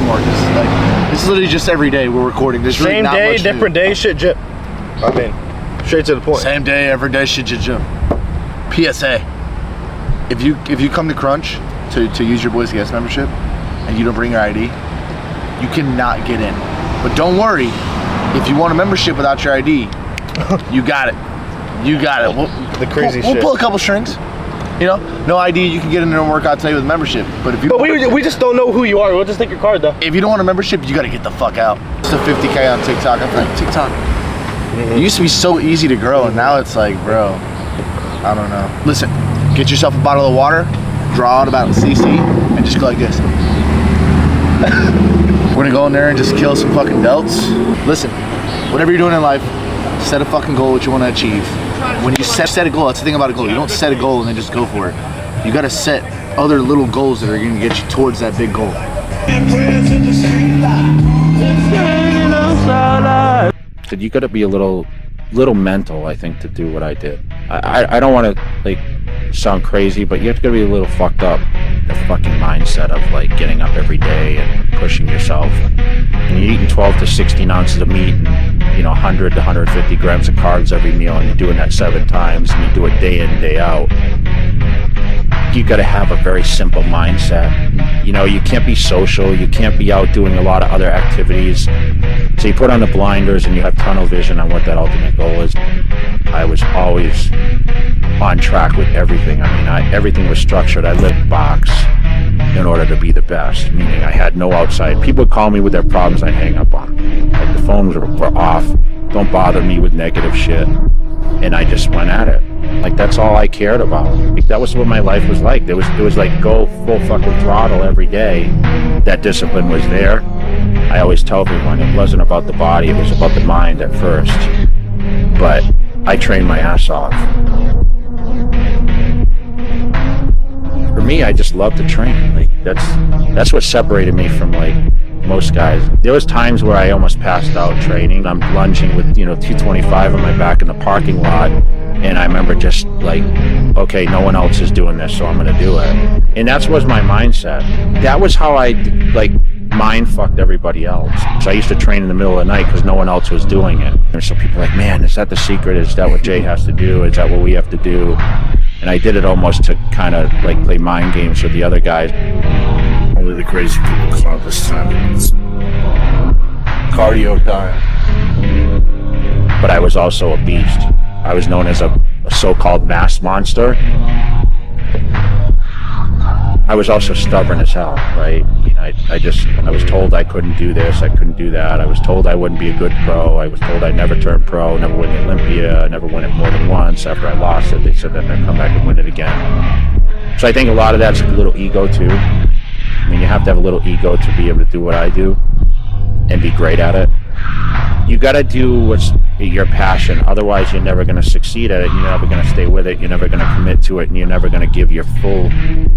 anymore because like it's literally just every day we're recording. There's really not day, much different new. day, shit, Jip. I mean, straight to the point. Same day, every day, shit, gym. PSA: if you come to Crunch to use your Boys Guest membership and you don't bring your ID, you cannot get in. But don't worry, if you want a membership without your ID, you got it. You got it. The crazy shit. We'll pull a couple strings. You know, no ID, you can get in there and work out today with a membership. But if you we just don't know who you are. We'll just take your card though. If you don't want a membership, you gotta get the fuck out. It's a 50K on TikTok. I feel like TikTok. It used to be so easy to grow, and now it's like, bro, I don't know. Listen, get yourself a bottle of water, draw out about a cc, and just go like this. We're gonna go in there and just kill some fucking delts. Listen, whatever you're doing in life, set a fucking goal what you want to achieve. When you set a goal, that's the thing about a goal. You don't set a goal and then just go for it. You gotta set other little goals that are gonna get you towards that big goal. So you gotta be a little mental, I think, to do what I did. I don't want to like sound crazy, but you have to be a little fucked up. The fucking mindset of like getting up every day and pushing yourself. And you're eating 12 to 16 ounces of meat and 100 to 150 grams of carbs every meal, and you're doing that 7 times, and you do it day in, day out. You got to have a very simple mindset. You can't be social. You can't be out doing a lot of other activities. So you put on the blinders and you have tunnel vision on what that ultimate goal is. I was always on track with everything. I mean, everything was structured. I lived box in order to be the best, meaning I had no outside. People would call me with their problems, I'd hang up on. Like the phones were off. Don't bother me with negative shit. And I just went at it. Like that's all I cared about. Like, that was what my life was like. It was like go full fucking throttle every day. That discipline was there. I always tell everyone it wasn't about the body, it was about the mind at first. But I trained my ass off. For me, I just love to train. Like that's what separated me from like most guys. There was times where I almost passed out training. I'm lunging with 225 on my back in the parking lot, and I remember just like, okay, no one else is doing this, so I'm gonna do it. And that was my mindset. That was how I like mind fucked everybody else. So I used to train in the middle of the night because no one else was doing it. And so people are like, man, is that the secret? Is that what Jay has to do? Is that what we have to do? And I did it almost to kind of like play mind games with the other guys. Only the crazy people come out this time. It's cardio time. But I was also a beast. I was known as a so-called mass monster. I was also stubborn as hell, right? I was told I couldn't do this, I couldn't do that. I was told I wouldn't be a good pro. I was told I'd never turn pro, never win the Olympia, never win it more than once. After I lost it, they said that I'd come back and win it again. So I think a lot of that's a little ego too. I mean, you have to have a little ego to be able to do what I do and be great at it. You got to do what's your passion. Otherwise, you're never going to succeed at it. You're never going to stay with it. You're never going to commit to it, and you're never going to give your full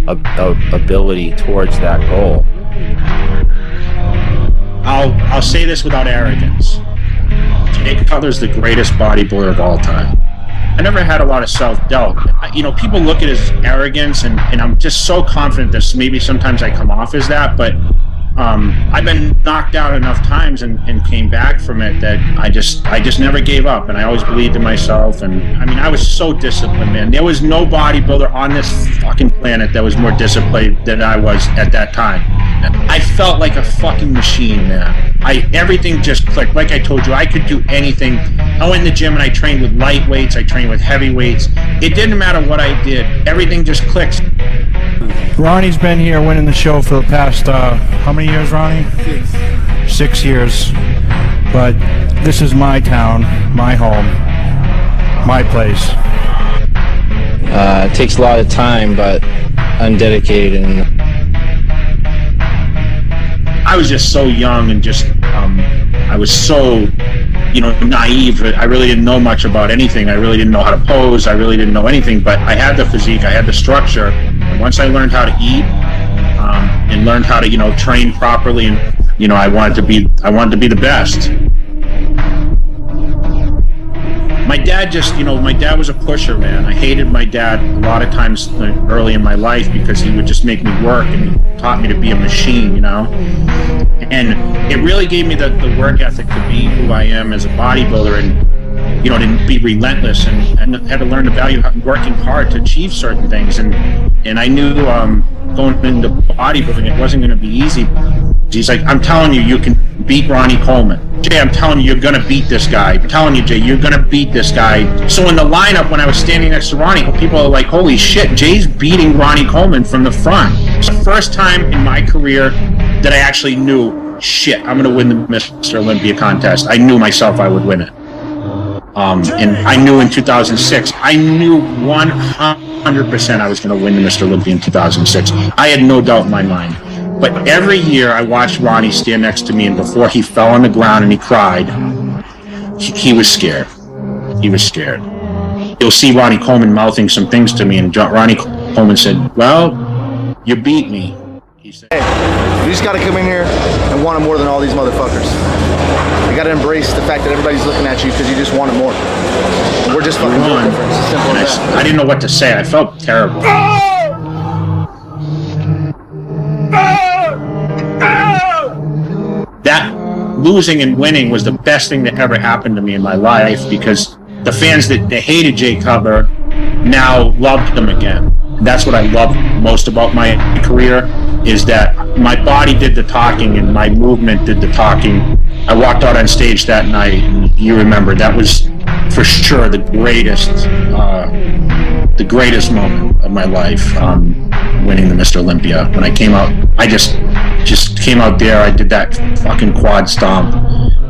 ability towards that goal. I'll say this without arrogance. Jay Cutler's the greatest bodybuilder of all time. I never had a lot of self-doubt. People look at his arrogance, and I'm just so confident that maybe sometimes I come off as that, but I've been knocked out enough times and came back from it that I just never gave up, and I always believed in myself. And I mean, I was so disciplined, man. There was no bodybuilder on this fucking planet that was more disciplined than I was at that time. I felt like a fucking machine, man. Everything just clicked. Like I told you, I could do anything. I went in the gym and I trained with light weights, I trained with heavy weights. It didn't matter what I did. Everything just clicks. Ronnie's been here winning the show for the past, how many years, Ronnie? 6 years. But this is my town, my home, my place. It takes a lot of time, but I'm dedicated. And I was just so young and just, I was so, naive. I really didn't know much about anything. I really didn't know how to pose. I really didn't know anything, but I had the physique, I had the structure. And once I learned how to eat, and learned how to, train properly, and, I wanted to be the best. My dad just, my dad was a pusher, man. I hated my dad a lot of times early in my life because he would just make me work and he taught me to be a machine, And it really gave me the work ethic to be who I am as a bodybuilder and, to be relentless and had to learn the value of working hard to achieve certain things. And I knew going into bodybuilding, it wasn't going to be easy. He's like, I'm telling you, you can beat Ronnie Coleman. Jay, I'm telling you, you're going to beat this guy. I'm telling you, Jay, you're going to beat this guy. So in the lineup, when I was standing next to Ronnie, people are like, holy shit, Jay's beating Ronnie Coleman from the front. It's the first time in my career that I actually knew, shit, I'm going to win the Mr. Olympia contest. I knew myself I would win it. And I knew in 2006, I knew 100% I was going to win the Mr. Olympia in 2006. I had no doubt in my mind. But every year I watched Ronnie stand next to me, and before he fell on the ground and he cried, he was scared. He was scared. You'll see Ronnie Coleman mouthing some things to me, and Ronnie Coleman said, well, you beat me. He said, hey, you just got to come in here and want it more than all these motherfuckers. You got to embrace the fact that everybody's looking at you because you just want it more. And we're just fucking doing different. It's as simple as that. I didn't know what to say. I felt terrible. That losing and winning was the best thing that ever happened to me in my life because the fans that hated Jay Cutler now loved him again. That's what I love most about my career is that my body did the talking and my movement did the talking. I walked out on stage that night, and you remember that was for sure the greatest moment of my life, winning the Mr. Olympia. When I came out, I just came out there, I did that fucking quad stomp,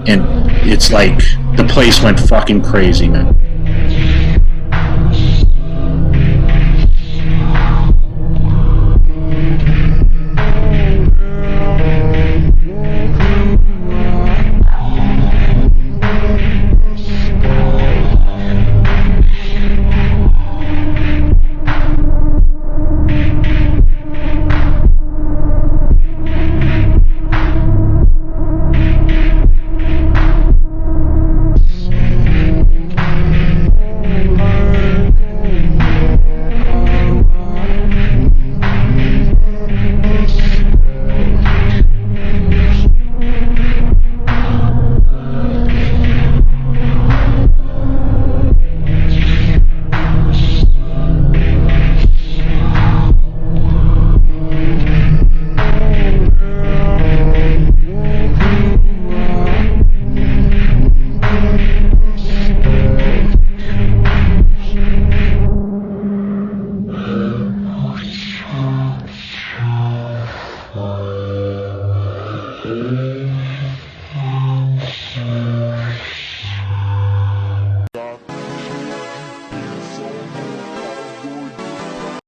and it's like the place went fucking crazy, man.